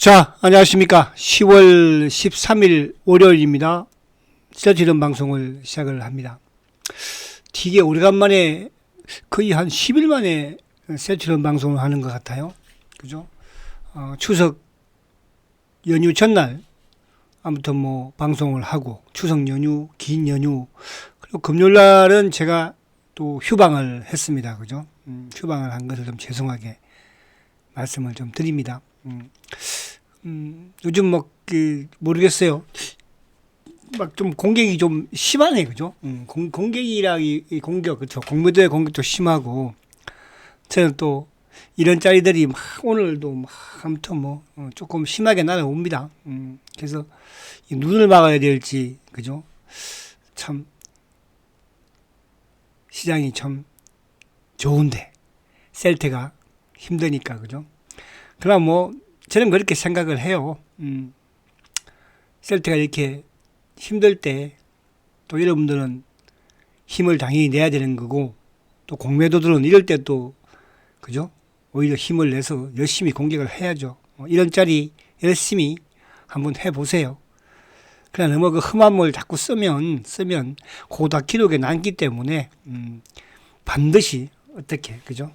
자, 안녕하십니까. 10월 13일 월요일입니다. 셀트리온 방송을 시작을 합니다. 되게 오래간만에 거의 한 10일 만에 셀트리온 방송을 하는 것 같아요. 그죠? 추석 연휴 전날 아무튼 뭐 방송을 하고 추석 연휴, 긴 연휴 그리고 금요일 날은 제가 또 휴방을 했습니다. 그죠? 휴방을 한 것을 좀 죄송하게 말씀을 좀 드립니다. 요즘 모르겠어요. 막 좀 공격이 좀 심하네, 그죠? 공격이라기, 공격, 그쵸. 공무대의 공격도 심하고, 저는 또 이런 짤들이 막 오늘도 막 아무튼 조금 심하게 날아옵니다. 그래서 이 눈을 막아야 될지, 그죠? 참, 시장이 참 좋은데, 셀트가 힘드니까, 그죠? 그럼 저는 그렇게 생각을 해요. 셀트가 이렇게 힘들 때 또 여러분들은 힘을 당연히 내야 되는 거고 또 공매도들은 이럴 때 또 그죠? 오히려 힘을 내서 열심히 공격을 해야죠. 이런 짜리 열심히 한번 해보세요. 그러나 너무 그 험한 말 자꾸 쓰면 고다 기록에 남기 때문에 반드시 어떻게 그죠?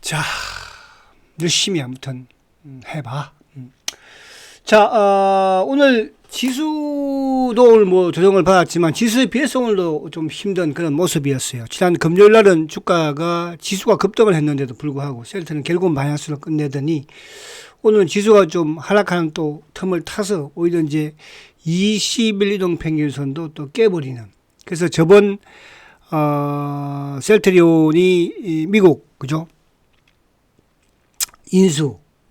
자. 열심히 아무튼 해봐. 자, 오늘 지수도 오늘 조정을 받았지만 지수에 비해서 오늘도 좀 힘든 그런 모습이었어요. 지난 금요일 날은 지수가 급등을 했는데도 불구하고 셀트는 결국은 마이너스로 끝내더니 오늘은 지수가 좀 하락하는 또 틈을 타서 오히려 이제 20일 이동 평균선도 또 깨버리는. 그래서 저번 셀트리온이 미국 그죠?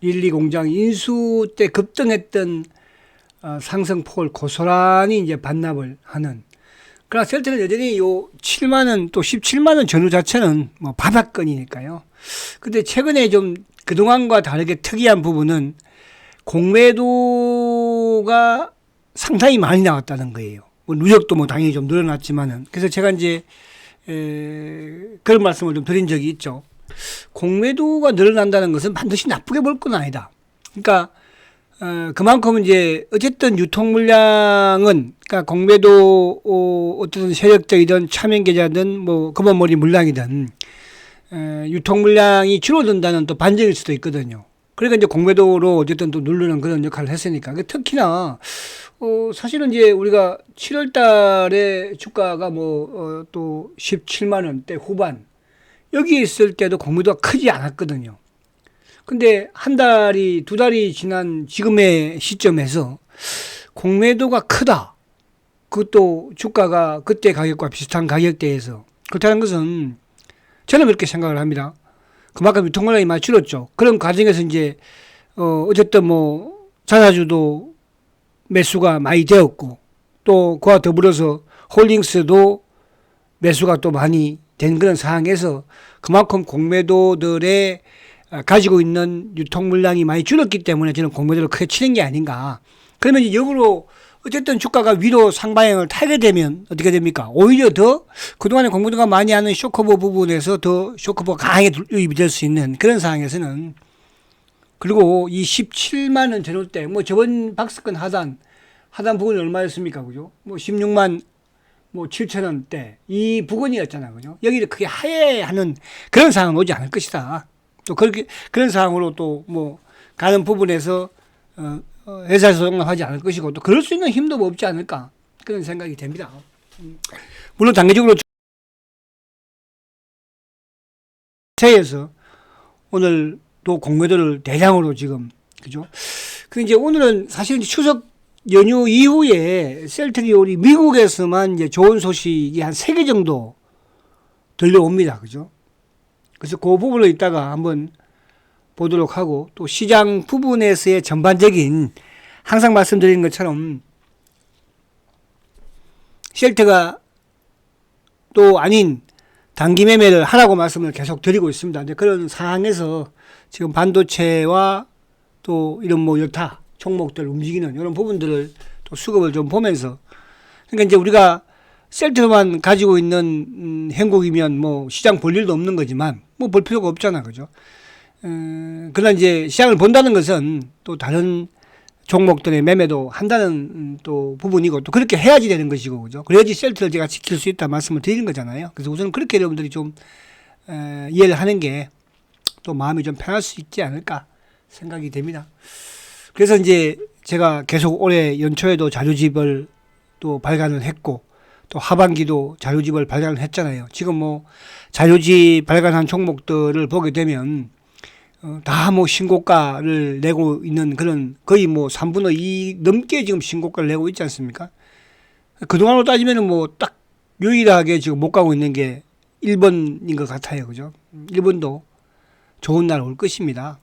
릴리 공장 인수 때 급등했던 상승폭을 고스란히 이제 반납을 하는. 그러나 셀트는 여전히 요 7만원 또 17만원 전후 자체는 바닥권이니까요. 근데 최근에 좀 그동안과 다르게 특이한 부분은 공매도가 상당히 많이 나왔다는 거예요. 누적도 당연히 좀 늘어났지만은. 그래서 제가 이제 그런 말씀을 좀 드린 적이 있죠. 공매도가 늘어난다는 것은 반드시 나쁘게 볼 건 아니다. 그러니까 그만큼 이제 어쨌든 유통 물량은 그러니까 공매도 어떤 세력적이든 차명 계좌든 금원머리 물량이든 유통 물량이 줄어든다는 또 반증일 수도 있거든요. 그러니까 이제 공매도로 어쨌든 또 누르는 그런 역할을 했으니까. 특히나 사실은 이제 우리가 7월 달에 주가가 또 17만 원대 후반 여기 있을 때도 공매도가 크지 않았거든요. 근데 두 달이 지난 지금의 시점에서 공매도가 크다. 그것도 주가가 그때 가격과 비슷한 가격대에서 그렇다는 것은 저는 그렇게 생각을 합니다. 그만큼 유통물량이 많이 줄었죠. 그런 과정에서 이제 어쨌든 자사주도 매수가 많이 되었고 또 그와 더불어서 홀딩스도 매수가 또 많이 된 그런 상황에서 그만큼 공매도들의 가지고 있는 유통 물량이 많이 줄었기 때문에 저는 공매도를 크게 치는 게 아닌가. 그러면 이제 역으로 어쨌든 주가가 위로 상방향을 타게 되면 어떻게 됩니까? 오히려 더 그동안에 공매도가 많이 하는 쇼커버 부분에서 더 쇼커버가 강하게 유입이 될 수 있는 그런 상황에서는 그리고 이 17만 원 전후 때 저번 박스권 하단 부분이 얼마였습니까? 그죠? 16만 7천 원대 이 부근이었잖아요. 그죠? 여기를 크게 하해하는 그런 상황은 오지 않을 것이다. 또 그런 상황으로 또 가는 부분에서 회사에서 용납하지 않을 것이고 또 그럴 수 있는 힘도 없지 않을까 그런 생각이 됩니다. 물론 단계적으로 세에서 오늘 또 공매도를 대량으로 지금 그죠? 그 이제 오늘은 사실 추석 연휴 이후에 셀트리온이 미국에서만 이제 좋은 소식이 한 3개 정도 들려옵니다. 그죠? 그래서 그 부분을 이따가 한번 보도록 하고 또 시장 부분에서의 전반적인 항상 말씀드린 것처럼 셀트가 또 아닌 단기 매매를 하라고 말씀을 계속 드리고 있습니다. 이제 그런 상황에서 지금 반도체와 또 이런 여타 종목들 움직이는 이런 부분들을 또 수급을 좀 보면서 그러니까 이제 우리가 셀트만 가지고 있는 행국이면 시장 볼 일도 없는 거지만 볼 필요가 없잖아. 그죠? 그러나 이제 시장을 본다는 것은 또 다른 종목들의 매매도 한다는 또 부분이고 또 그렇게 해야지 되는 것이고 그죠. 그래야지 셀트를 제가 지킬 수 있다 말씀을 드리는 거잖아요. 그래서 우선 그렇게 여러분들이 좀 이해를 하는 게 또 마음이 좀 편할 수 있지 않을까 생각이 됩니다. 그래서 이제 제가 계속 올해 연초에도 자료집을 또 발간을 했고 또 하반기도 자료집을 발간을 했잖아요. 지금 뭐 자료집 발간한 종목들을 보게 되면 다 뭐 신고가를 내고 있는 그런 거의 뭐 3분의 2 넘게 지금 신고가를 내고 있지 않습니까? 그동안으로 따지면은 뭐 딱 유일하게 지금 못 가고 있는 게 일본인 것 같아요. 그죠? 일본도 좋은 날 올 것입니다.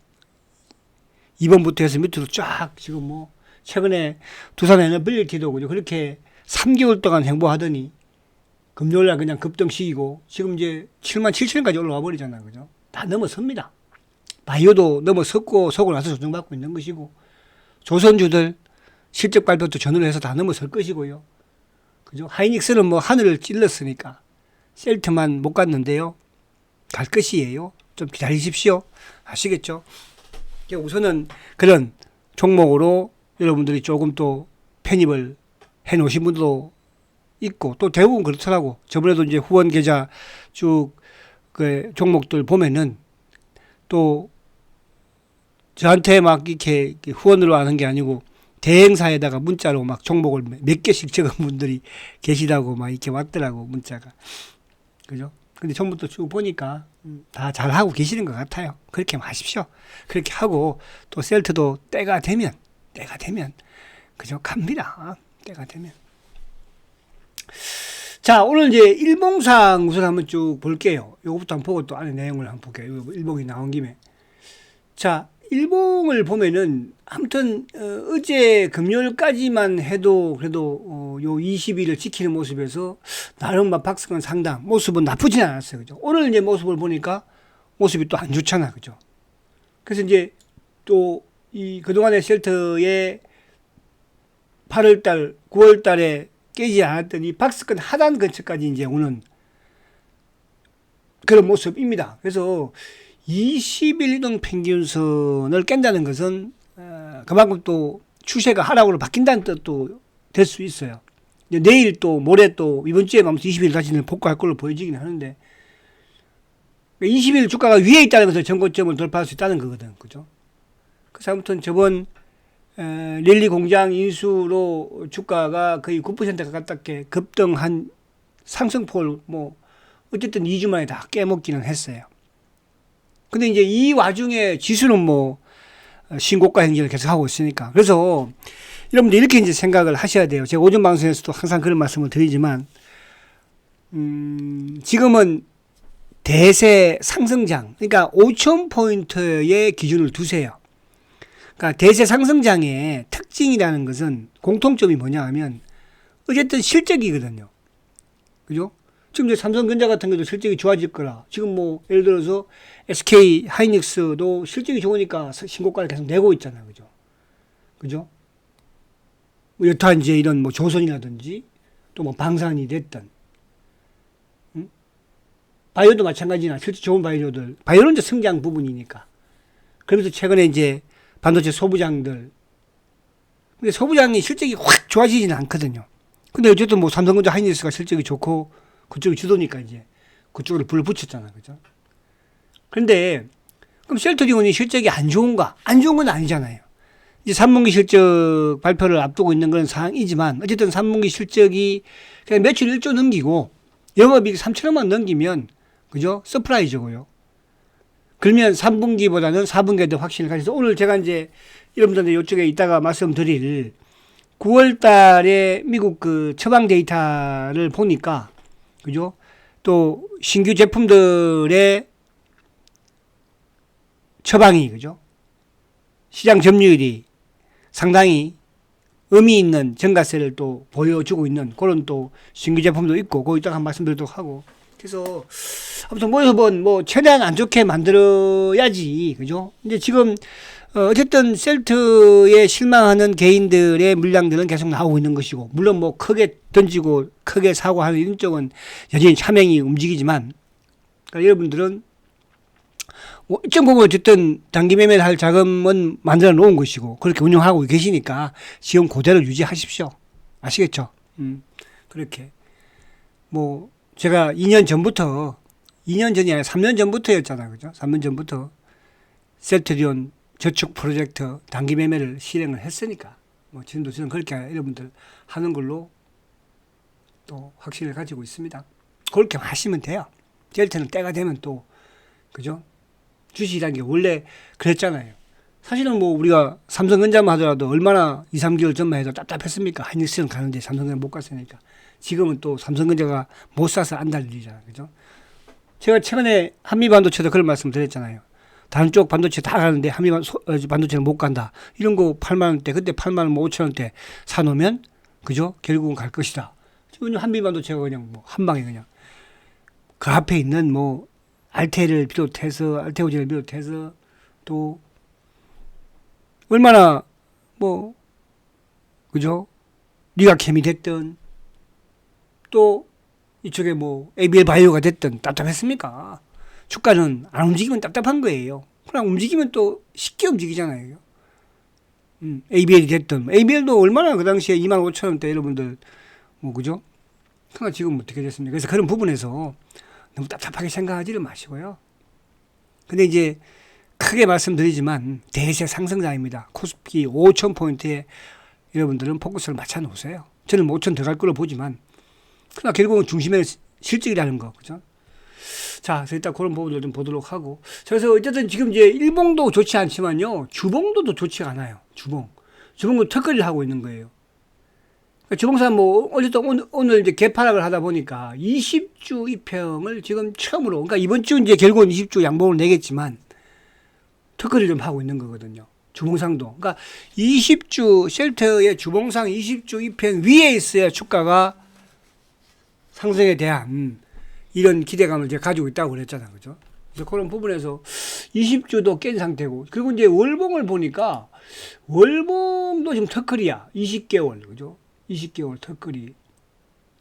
2번부터 해서 밑으로 쫙 지금 뭐 최근에 두산 에너빌리티도 그죠? 그렇게 3개월 동안 행보하더니 금요일날 그냥 급등시키고 지금 이제 77,000원까지 올라와 버리잖아요. 그죠? 다 넘어섭니다. 바이오도 넘어섰고 속을 나서 조정받고 있는 것이고 조선주들 실적 발표도 전후로 해서 다 넘어설 것이고요. 그죠? 하이닉스는 뭐 하늘을 찔렀으니까 셀트만 못 갔는데요. 갈 것이에요. 좀 기다리십시오. 아시겠죠? 우선은 그런 종목으로 여러분들이 조금 또 편입을 해 놓으신 분도 있고 또 대부분 그렇더라고. 저번에도 이제 후원 계좌 쭉 그 종목들 보면은 또 저한테 막 이렇게 후원으로 하는 게 아니고 대행사에다가 문자로 막 종목을 몇 개씩 적은 분들이 계시다고 막 이렇게 왔더라고 문자가. 그죠? 근데 전부터 쭉 보니까 다 잘하고 계시는 것 같아요. 그렇게 하십시오. 그렇게 하고 또 셀트도 때가 되면 그죠? 갑니다. 때가 되면. 자, 오늘 이제 일봉상 우선 한번 쭉 볼게요. 요거부터 한번 보고 또 안에 내용을 한번 볼게요. 일봉이 나온 김에. 자, 일봉을 보면은 아무튼 어제 금요일까지만 해도 그래도 요 20일을 지키는 모습에서 나름 막 박스권 상당 모습은 나쁘진 않았어요. 그죠? 오늘 이제 모습을 보니까 모습이 또 안 좋잖아. 그죠? 그래서 이제 또 이 그동안의 셀트의 8월달, 9월달에 깨지 않았던 이 박스권 하단 근처까지 이제 오는 그런 모습입니다. 그래서 20일 이동 평균선을 깬다는 것은 그만큼 또 추세가 하락으로 바뀐다는 뜻도 될 수 있어요. 내일 또 모레 또 이번 주에 아무튼 20일 다시는 복구할 걸로 보여지긴 하는데 20일 주가가 위에 있다는 것을 전고점을 돌파할 수 있다는 거거든. 그죠? 그래서 아무튼 저번 릴리 공장 인수로 주가가 거의 9% 가깝게 급등한 상승폭을 뭐 어쨌든 2주 만에 다 깨먹기는 했어요. 근데 이제 이 와중에 지수는 뭐 신고가 행진을 계속하고 있으니까. 그래서 여러분들 이렇게 이제 생각을 하셔야 돼요. 제가 오전 방송에서도 항상 그런 말씀을 드리지만, 지금은 대세 상승장, 그러니까 5,000포인트의 기준을 두세요. 그러니까 대세 상승장의 특징이라는 것은 공통점이 뭐냐 하면, 어쨌든 실적이거든요. 그죠? 지금 이제 삼성전자 같은 것도 실적이 좋아질 거라. 지금 뭐, 예를 들어서 SK 하이닉스도 실적이 좋으니까 신고가를 계속 내고 있잖아요. 그죠? 그죠? 뭐 여타 이제 이런 뭐 조선이라든지 또 뭐 방산이 됐든, 바이오도 마찬가지나 실제 좋은 바이오들. 바이오는 이제 성장 부분이니까. 그러면서 최근에 이제 반도체 소부장들. 근데 소부장이 실적이 확 좋아지지는 않거든요. 근데 어쨌든 뭐 삼성전자 하이닉스가 실적이 좋고 그쪽이 주도니까 이제 그쪽으로 불을 붙였잖아. 그죠? 그런데 그럼 셀트리온이 실적이 안 좋은가? 안 좋은 건 아니잖아요. 이제 3분기 실적 발표를 앞두고 있는 그런 상황이지만 어쨌든 3분기 실적이 그냥 매출 1조 넘기고 영업이익 3천억만 넘기면 그죠? 서프라이즈고요. 그러면 3분기보다는 4분기에 더 확신을 가져서 오늘 제가 이제 여러분들한테 이쪽에 이따가 말씀드릴 9월 달에 미국 그 처방 데이터를 보니까 그죠? 또 신규 제품들의 처방이 그죠? 시장 점유율이 상당히 의미 있는 증가세를 또 보여주고 있는 그런 또 신규 제품도 있고 거기 이따가 말씀드리도록 하고 그래서 아무튼 모습은 뭐 최대한 안 좋게 만들어야지 그죠? 이제 지금 어쨌든 셀트에 실망하는 개인들의 물량들은 계속 나오고 있는 것이고 물론 뭐 크게 던지고 크게 사고하는 이런 쪽은 여전히 차명이 움직이지만 그러니까 여러분들은 일정 부분 어쨌든 단기 매매를 할 자금은 만들어 놓은 것이고 그렇게 운영하고 계시니까 지금 그대로 유지하십시오. 아시겠죠? 그렇게 뭐 제가 2년 전이 아니라 3년 전부터였잖아요. 그죠? 3년 전부터 셀트리온 저축 프로젝트 단기 매매를 실행을 했으니까 뭐 지금도 저는 그렇게 여러분들 하는 걸로 또 확신을 가지고 있습니다. 그렇게 하시면 돼요. 셀트는 때가 되면 또 그죠? 주식이라는 게 원래 그랬잖아요. 사실은 뭐 우리가 삼성전자만 하더라도 얼마나 2, 3개월 전만 해도 답답했습니까? 한일스는 가는데 삼성전자 못 갔으니까. 지금은 또 삼성전자가 못 사서 안 달 일이잖아요. 그죠? 제가 최근에 한미반도체도 그런 말씀 드렸잖아요. 다른 쪽 반도체 다 가는데 한미반도체는 못 간다. 이런 거 8만원대, 그때 8만원, 뭐 5천원대 사놓으면, 그죠? 결국은 갈 것이다. 지금 한미반도체가 그냥 뭐 한 방에 그냥 그 앞에 있는 뭐 알테오젠을 비롯해서 또 얼마나 뭐 그죠? 리가캠이 됐든 또 이쪽에 뭐 ABL 바이오가 됐든 답답했습니까? 주가는 안 움직이면 답답한 거예요. 그냥 움직이면 또 쉽게 움직이잖아요. ABL이 됐든 ABL도 얼마나 그 당시에 25,000원대 여러분들 뭐 그죠? 그러니까 지금 어떻게 됐습니까? 그래서 그런 부분에서 너무 답답하게 생각하지를 마시고요. 근데 이제 크게 말씀드리지만 대세 상승장입니다. 코스피 5,000포인트에 여러분들은 포커스를 맞춰 놓으세요. 저는 5,000 들어갈 걸로 보지만 그러나 결국은 중심에는 실적이라는 거, 그죠? 자, 그래서 일단 그런 부분을 좀 보도록 하고. 그래서 어쨌든 지금 이제 일봉도 좋지 않지만요, 주봉도 좋지가 않아요. 주봉도 턱걸이를 하고 있는 거예요. 주봉산 뭐 어쨌든 오늘 이제 개파락을 하다 보니까 20주 입형을 지금 처음으로, 그러니까 이번 주 이제 결국은 20주 양봉을 내겠지만 턱걸이를 좀 하고 있는 거거든요. 주봉상도. 그러니까 20주 쉘터의 주봉상 20주 입형 위에 있어야 주가가 상승에 대한 이런 기대감을 제가 가지고 있다고 그랬잖아요. 그죠? 그래서 그런 부분에서 20주도 깬 상태고, 그리고 이제 월봉을 보니까 월봉도 지금 턱걸이야. 20개월. 그죠? 20개월 턱걸이.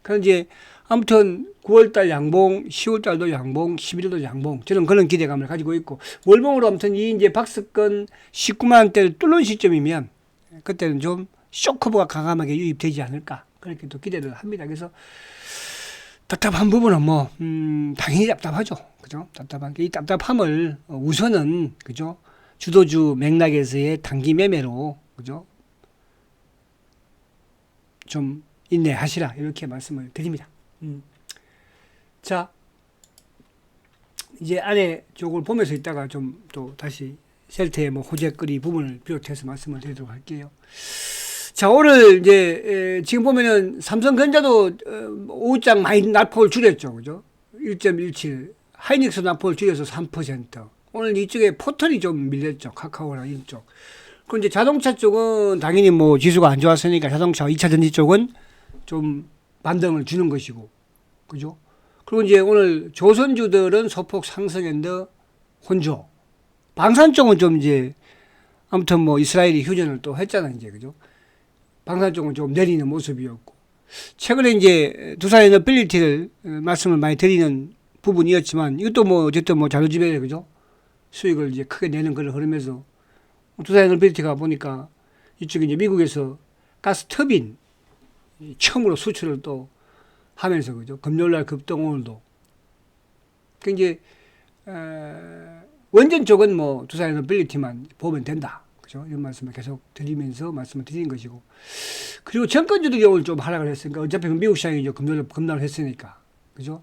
그래서 이제 아무튼 9월달 양봉, 10월달도 양봉, 11월도 양봉. 저는 그런 기대감을 가지고 있고, 월봉으로 아무튼 이 이제 박스권 19만원대를 뚫는 시점이면 그때는 좀 쇼커브가 강하게 유입되지 않을까. 그렇게 또 기대를 합니다. 그래서 답답한 부분은 뭐, 당연히 답답하죠. 그죠? 답답한 게, 이 답답함을 우선은, 그죠? 주도주 맥락에서의 단기 매매로, 그죠? 좀 인내하시라. 이렇게 말씀을 드립니다. 자, 이제 안에 쪽을 보면서 있다가 좀 또 다시 셀트의 뭐 호재거리 부분을 비롯해서 말씀을 드리도록 할게요. 자, 오늘 이제 지금 보면은 삼성전자도 오후장 많이 낙폭을 줄였죠. 그죠? 1.17. 하이닉스 낙폭을 줄여서 3%. 오늘 이쪽에 포털이 좀 밀렸죠. 카카오랑 이쪽. 그리고 이제 자동차 쪽은 당연히 뭐 지수가 안 좋았으니까 자동차 2차 전지 쪽은 좀 반등을 주는 것이고. 그죠? 그리고 이제 오늘 조선주들은 소폭 상승했는데 혼조. 방산 쪽은 좀 이제 아무튼 뭐 이스라엘이 휴전을 또 했잖아요. 이제. 그죠? 방산 쪽은 좀 내리는 모습이었고, 최근에 이제 두산에너빌리티를 말씀을 많이 드리는 부분이었지만, 이것도 뭐 어쨌든 뭐 자료집에 그죠? 수익을 이제 크게 내는 그런 흐름에서 두산에너빌리티가 보니까 이쪽에 이제 미국에서 가스 터빈 처음으로 수출을 또 하면서 그죠? 금요일날 급등 오늘도. 그 이제 원전 쪽은 뭐 두산에너빌리티만 보면 된다. 그죠? 이런 말씀을 계속 드리면서 말씀을 드리는 것이고. 그리고 정권주들이 오늘 좀 하락을 했으니까, 어차피 미국 시장이 이제 급락을 했으니까. 그죠?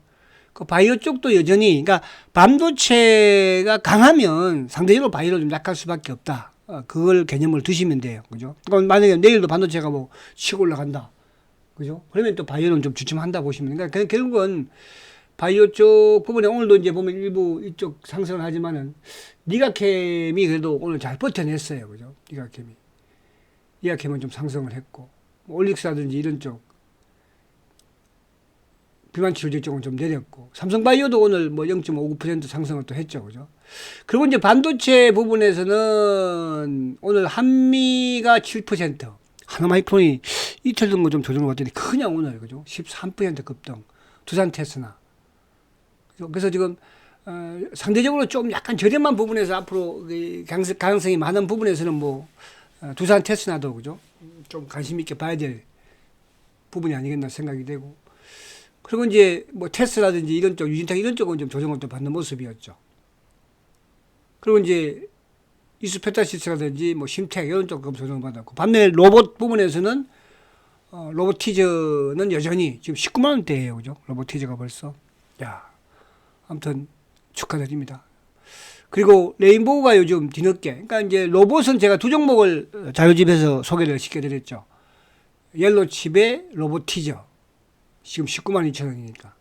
그 바이오 쪽도 여전히, 그러니까 반도체가 강하면 상대적으로 바이오를 좀 약할 수밖에 없다. 그걸 개념을 두시면 돼요. 그죠? 그러니까 만약에 내일도 반도체가 뭐 치고 올라간다. 그죠? 그러면 또 바이오는 좀 주춤한다 보시면. 그러니까 결국은 바이오 쪽 부분에 오늘도 이제 보면 일부 이쪽 상승을 하지만은 니가캠이 그래도 오늘 잘 버텨냈어요. 그죠? 니가캠은 좀 상승을 했고, 올릭스라든지 이런 쪽, 비만치료제 쪽은 좀 내렸고, 삼성바이오도 오늘 뭐 0.59% 상승을 또 했죠. 그죠? 그리고 이제 반도체 부분에서는 오늘 한미가 7%, 하나마이크론이 이틀 정도 좀 조정을 왔더니 그냥 오늘, 그죠? 13% 급등, 두산 테스나. 그래서 지금 상대적으로 좀 약간 저렴한 부분에서 앞으로 그 가능성이 많은 부분에서는 뭐 두산 테스나도 그죠? 좀 관심 있게 봐야 될 부분이 아니겠나 생각이 되고. 그리고 이제 뭐 테스라든지 이런 쪽, 유진텍 이런 쪽은 좀 조정을 또 받는 모습이었죠. 그리고 이제 이수페타시스라든지 뭐 심텍 이런 쪽은 조정을 받았고, 반면에 로봇 부분에서는 로보티즈는 여전히 지금 19만 원대예요, 그죠? 로보티즈가 벌써. 야, 아무튼 축하드립니다. 그리고 레인보우가 요즘 뒤늦게, 그러니까 이제 로봇은 제가 두 종목을 자료집에서 소개를 시켜드렸죠. 옐로칩의 로보티즈 지금 19만 2천 원이니까.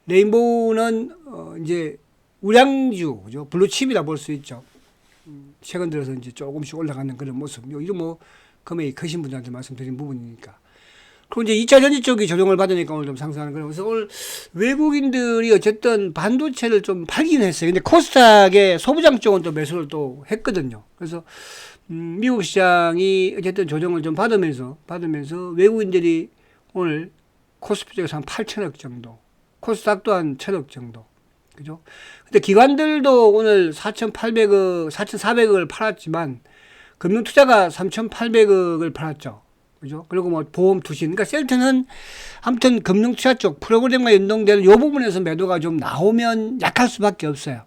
레인보우는 이제 우량주, 그죠? 블루칩이라 볼 수 있죠. 최근 들어서 이제 조금씩 올라가는 그런 모습. 이런 뭐 금액이 크신 분들한테 말씀드린 부분이니까. 그리고 이제 2차 전지 쪽이 조정을 받으니까 오늘 좀 상승하는 거예요. 그래서 오늘 외국인들이 어쨌든 반도체를 좀 팔긴 했어요. 근데 코스닥의 소부장 쪽은 또 매수를 또 했거든요. 그래서 미국 시장이 어쨌든 조정을 좀 받으면서 외국인들이 오늘 코스피 쪽에서 한 8천억 정도, 코스닥도 한 1천억 정도. 그죠? 근데 기관들도 오늘 4,800억, 4,400억을 팔았지만 금융투자가 3,800억을 팔았죠. 그죠? 그리고 뭐 보험 투신. 그러니까 셀트는 아무튼 금융투자 쪽 프로그램과 연동되는 이 부분에서 매도가 좀 나오면 약할 수밖에 없어요.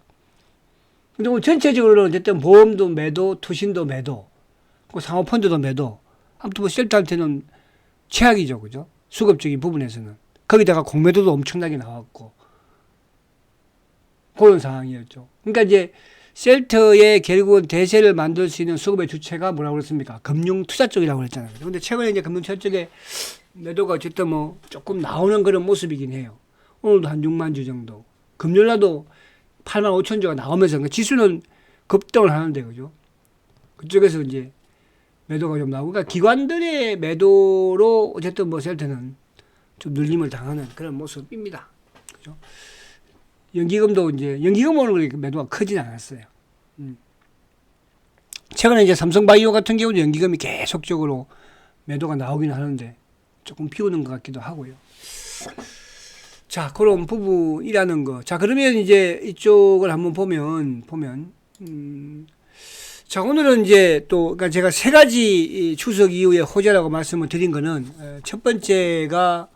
근데 뭐 전체적으로는 어쨌든 보험도 매도, 투신도 매도, 상호펀드도 매도. 아무튼 뭐 셀트한테는 최악이죠. 그죠? 수급적인 부분에서는. 거기다가 공매도도 엄청나게 나왔고. 그런 상황이었죠. 그러니까 이제 셀트의 결국은 대세를 만들 수 있는 수급의 주체가 뭐라고 그랬습니까? 금융투자 쪽이라고 그랬잖아요. 그런데 최근에 이제 금융투자 쪽에 매도가 어쨌든 뭐 조금 나오는 그런 모습이긴 해요. 오늘도 한 6만 주 정도. 금요일날도 8만 5천 주가 나오면서 그러니까 지수는 급등을 하는데 그죠? 그쪽에서 이제 매도가 좀 나오고, 그러니까 기관들의 매도로 어쨌든 뭐 셀트는 좀 눌림을 당하는 그런 모습입니다. 그죠? 연기금도 이제, 연기금 오늘 매도가 크진 않았어요. 최근에 이제 삼성바이오 같은 경우도 연기금이 계속적으로 매도가 나오긴 하는데 조금 비우는 것 같기도 하고요. 자, 그런 부분이라는 거. 자, 그러면 이제 이쪽을 한번 보면, 자, 오늘은 이제 또, 그러니까 제가 세 가지 추석 이후에 호재라고 말씀을 드린 거는, 첫 번째가,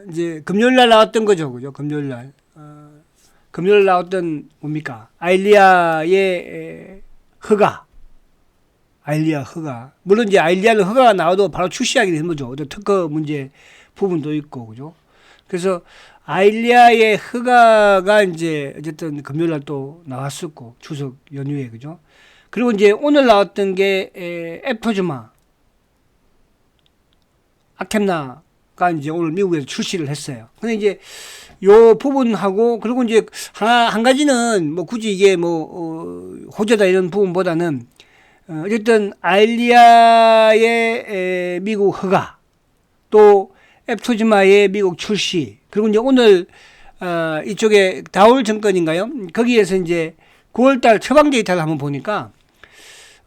이제 금요일 날 나왔던 거죠. 그죠? 금요일 날. 금요일 나왔던 뭡니까? 아일리아의 허가. 아일리아 허가. 물론 이제 아일리아는 허가가 나와도 바로 출시하게 되는 거죠. 특허 문제 부분도 있고, 그죠? 그래서 아일리아의 허가가 이제 어쨌든 금요일 날 또 나왔었고, 추석 연휴에, 그죠? 그리고 이제 오늘 나왔던 게 에프토즈마, 아켐나가 이제 오늘 미국에서 출시를 했어요. 근데 이제 요 부분하고, 그리고 이제 한 가지는 뭐 굳이 이게 뭐 호재다 이런 부분보다는 어쨌든 아일리아의 미국 허가, 또 에프토즈마의 미국 출시, 그리고 이제 오늘 이쪽에 다올 증권인가요? 거기에서 이제 9월달 처방 데이터를 한번 보니까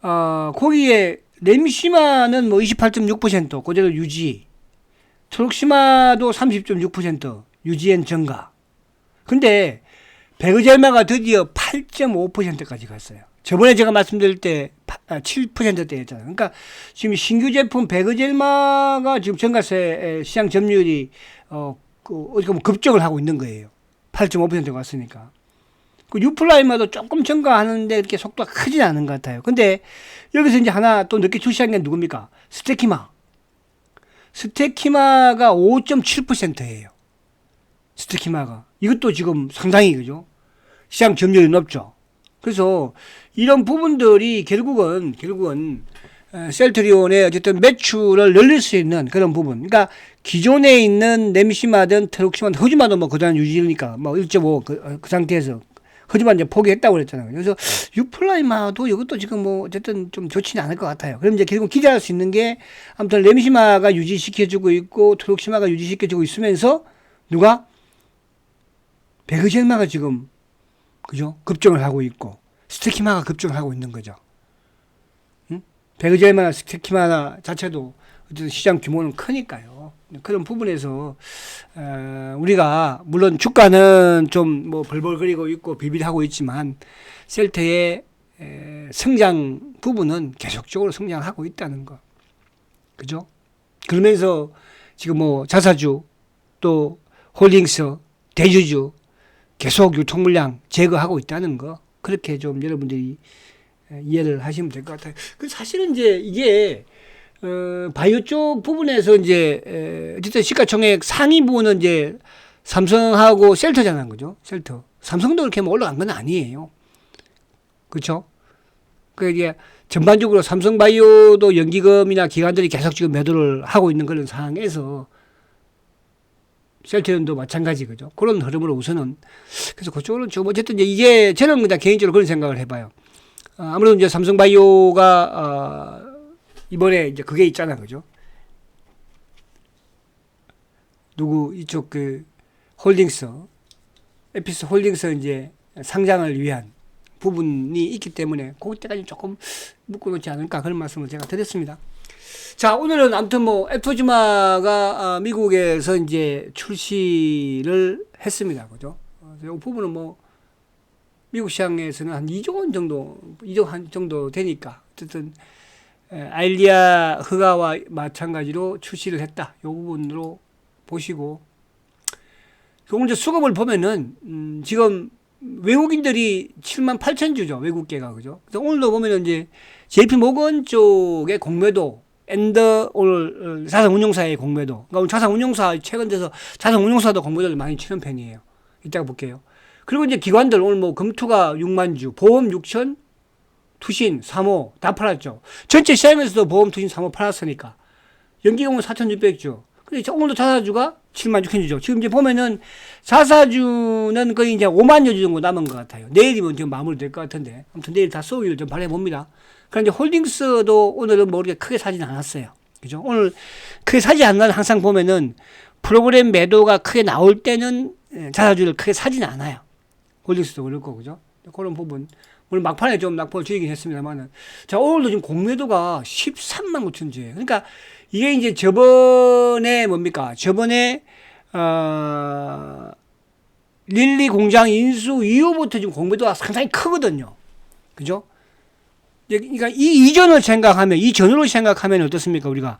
거기에 램시마는 뭐 28.6% 그대로 유지, 트룩시마도 30.6% 유지엔 증가. 근데 베그젤마가 드디어 8.5%까지 갔어요. 저번에 제가 말씀드릴 때 7%대였잖아요. 그러니까 지금 신규 제품 베그젤마가 지금 증가세 시장 점유율이 어떻게 보면 급증을 하고 있는 거예요. 8.5%가 왔으니까. 그 유플라이마도 조금 증가하는데 이렇게 속도가 크진 않은 것 같아요. 근데 여기서 이제 하나 또 늦게 출시한 게 누굽니까? 스테키마. 스테키마가 5.7%예요. 스테키마가. 이것도 지금 상당히, 그죠? 시장 점유율이 높죠. 그래서 이런 부분들이 결국은 셀트리온의 어쨌든 매출을 늘릴 수 있는 그런 부분. 그러니까 기존에 있는 램시마든 트룩시마든 허즈마도 뭐 그다음 유지니까 뭐 1.5 그 상태에서 허즈마 이제 포기했다고 그랬잖아요. 그래서 유플라이마도 이것도 지금 뭐 어쨌든 좀 좋지는 않을 것 같아요. 그럼 이제 결국 기대할 수 있는 게 아무튼 램시마가 유지시켜주고 있고 트룩시마가 유지시켜주고 있으면서 누가 베그젤마가 지금 그죠? 급증을 하고 있고 스테키마가 급증을 하고 있는 거죠. 응? 베그젤마나 스테키마 자체도 어쨌든 시장 규모는 크니까요. 그런 부분에서 우리가 물론 주가는 좀 뭐 벌벌거리고 있고 비빌하고 있지만 셀트의 성장 부분은 계속적으로 성장하고 있다는 거. 그죠? 그러면서 지금 뭐 자사주 또 홀딩스, 대주주 계속 유통 물량 제거하고 있다는 거. 그렇게 좀 여러분들이 이해를 하시면 될 것 같아요. 그 사실은 이제 이게 바이오 쪽 부분에서 이제 어쨌든 시가총액 상위 부분은 이제 삼성하고 셀트잖아요, 그죠? 셀트. 삼성도 그렇게 뭐 올라간 건 아니에요. 그렇죠? 그 이게 전반적으로 삼성바이오도 연기금이나 기관들이 계속 지금 매도를 하고 있는 그런 상황에서 셀트연도 마찬가지, 그죠? 그런 흐름으로 우선은 그래서 그쪽으로는 좀 어쨌든 이게 저는 그냥 개인적으로 그런 생각을 해봐요. 아무래도 이제 삼성바이오가 이번에 이제 그게 있잖아, 그죠? 누구 이쪽 그 홀딩스, 에피스 홀딩스 이제 상장을 위한 부분이 있기 때문에 그때까지 조금 묶어놓지 않을까 그런 말씀을 제가 드렸습니다. 자, 오늘은 아무튼 뭐 에프토지마가 미국에서 이제 출시를 했습니다, 그죠? 이 부분은 뭐 미국 시장에서는 한 2조 원 정도, 2조 한 정도 되니까 어쨌든 알리아 허가와 마찬가지로 출시를 했다. 이 부분으로 보시고 오늘 이제 수급을 보면은 지금 외국인들이 7만 8천 주죠. 외국계가, 그죠? 그래서 오늘도 보면은 이제 JP 모건 쪽의 공매도 앤더 오늘 자산운용사의 공매도. 그러니까 오늘 자산운용사 최근 들어서 자산운용사도 공매도를 많이 치는 편이에요. 이따가 볼게요. 그리고 이제 기관들 오늘 뭐 금투가 6만 주, 보험 6천, 투신, 3호 다 팔았죠. 전체 시장에서도 보험, 투신, 3호 팔았으니까 연기금은 4,600주. 근데 오늘도 자사주가 7만 6천 주죠. 지금 이제 보면은 자사주는 거의 이제 5만 여 주 정도 남은 것 같아요. 내일이면 지금 마무리될 것 같은데 아무튼 내일 다 소위를 좀 발휘해 봅니다. 그런데 홀딩스도 오늘은 뭐 그렇게 크게 사지는 않았어요. 그죠? 오늘 크게 사지 않는 항상 보면은 프로그램 매도가 크게 나올 때는 자사주를 크게 사지는 않아요. 홀딩스도 그렇고, 그죠? 그런 부분. 물론 막판에 좀 낙폭을 줄이긴 했습니다만은. 자, 오늘도 지금 공매도가 13만 9천 주예요. 그러니까 이게 이제 저번에 뭡니까? 저번에, 릴리 공장 인수 이후부터 지금 공매도가 상당히 크거든요. 그죠? 그러니까 이 이전을 생각하면, 이 전후를 생각하면 어떻습니까? 우리가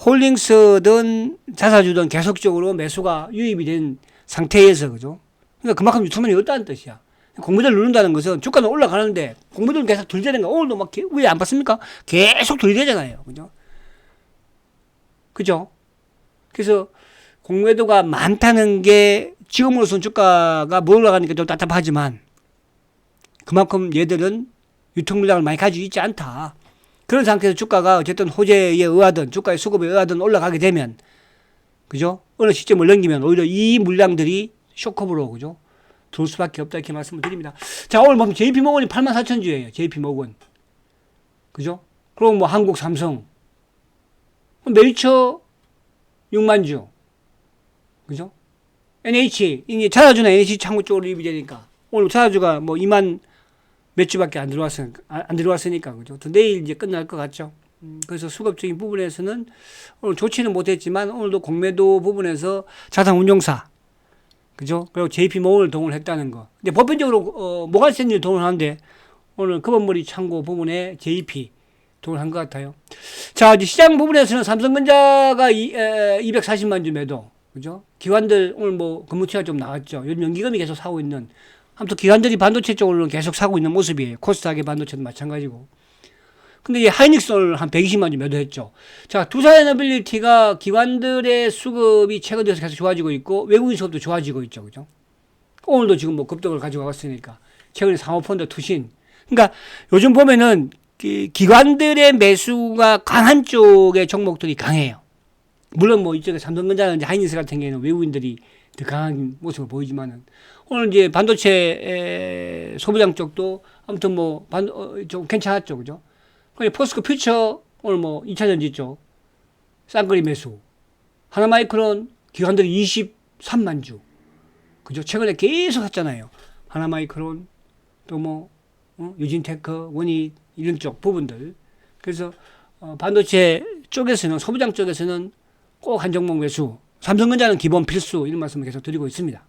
홀딩스든 자사주든 계속적으로 매수가 유입이 된 상태에서, 그죠? 그러니까 그만큼 유통량이 없다는 뜻이야. 공매도를 누른다는 것은 주가는 올라가는데 공매도는 계속 들이대는 거. 오늘도 막 위에 안 봤습니까? 계속 들이대잖아요. 그죠? 그죠? 그래서 공매도가 많다는 게 지금으로서는 주가가 못 올라가니까 좀 답답하지만 그만큼 얘들은 유통 물량을 많이 가지고 있지 않다. 그런 상태에서 주가가 어쨌든 호재에 의하든 주가의 수급에 의하든 올라가게 되면, 그죠? 어느 시점을 넘기면 오히려 이 물량들이 쇼크업으로, 그죠? 들어올 수밖에 없다 이렇게 말씀을 드립니다. 자, 오늘 보면 JP모건이 84,000주예요. JP모건. 그죠? 그리고 뭐 한국 삼성. 메리처 6만 주. 그죠? NH, 이게 자사주나 NH 창구 쪽으로 입이 되니까. 오늘 자사주가 뭐 2만 몇 주밖에 안 들어왔으니까. 그죠? 또 내일 이제 끝날 것 같죠. 그래서 수급적인 부분에서는 오늘 좋지는 못했지만 오늘도 공매도 부분에서 자산운용사. 그죠? 그리고 JP모건을 동원을 했다는 거. 근데 보편적으로, 모간센을 동원하는데 오늘 금원머리 창고 부분에 JP 동원한 것 같아요. 자, 이제 시장 부분에서는 삼성전자가 240만 주 매도. 그죠? 기관들 오늘 뭐 근무치가 좀 나왔죠. 요즘 연기금이 계속 사고 있는. 아무튼 기관들이 반도체 쪽으로는 계속 사고 있는 모습이에요. 코스닥의 반도체도 마찬가지고. 근데 이 하이닉스 오늘 한 120만 주 매도했죠. 자, 두산에너빌리티가 기관들의 수급이 최근 들어서 계속 좋아지고 있고 외국인 수급도 좋아지고 있죠. 그죠? 오늘도 지금 뭐 급등을 가지고 왔으니까. 최근에 사모펀드 투신. 그러니까 요즘 보면은 기관들의 매수가 강한 쪽의 종목들이 강해요. 물론 뭐 이쪽에 삼성전자나 하이닉스 같은 경우에는 외국인들이 더 강한 모습을 보이지만은 오늘 이제 반도체 소비장 쪽도 아무튼 뭐 좀 괜찮았죠. 그죠? 포스코 퓨처 오늘 뭐 2차전지 쪽 쌍거리 매수. 하나마이크론 기관들이 23만 주. 그죠? 최근에 계속 샀잖아요. 하나마이크론 또 뭐 유진테크, 원희 이런 쪽 부분들. 그래서 반도체 쪽에서는 소비장 쪽에서는 꼭 한 종목 매수. 삼성전자는 기본 필수 이런 말씀을 계속 드리고 있습니다.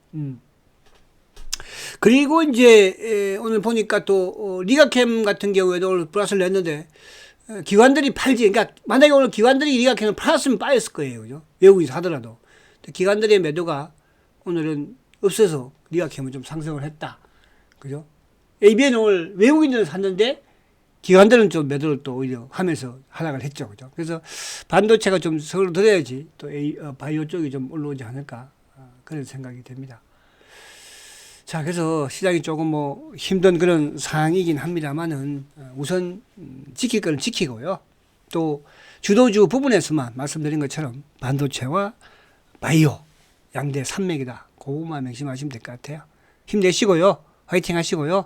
그리고 이제 오늘 보니까 또 리가캠 같은 경우에도 오늘 플러스를 냈는데 기관들이 팔지. 그러니까 만약에 오늘 기관들이 리가캠을 팔았으면 빠졌을 거예요. 그죠? 외국인이 사더라도. 기관들의 매도가 오늘은 없어서 리가캠은 좀 상승을 했다. 그죠? ABN 오늘 외국인들은 샀는데 기관들은 좀 매도를 또 오히려 하면서 하락을 했죠. 그죠? 그래서 반도체가 좀 서로 들어야지 또 바이오 쪽이 좀 올라오지 않을까. 그런 생각이 됩니다. 자, 그래서 시장이 조금 뭐 힘든 그런 상황이긴 합니다만은 우선 지킬 건 지키고요. 또 주도주 부분에서만 말씀드린 것처럼 반도체와 바이오 양대 산맥이다. 그것만 명심하시면 될 것 같아요. 힘내시고요. 화이팅 하시고요.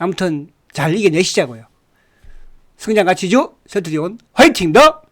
아무튼 잘 이겨내시자고요. 성장 가치주 서트리온 화이팅입니다.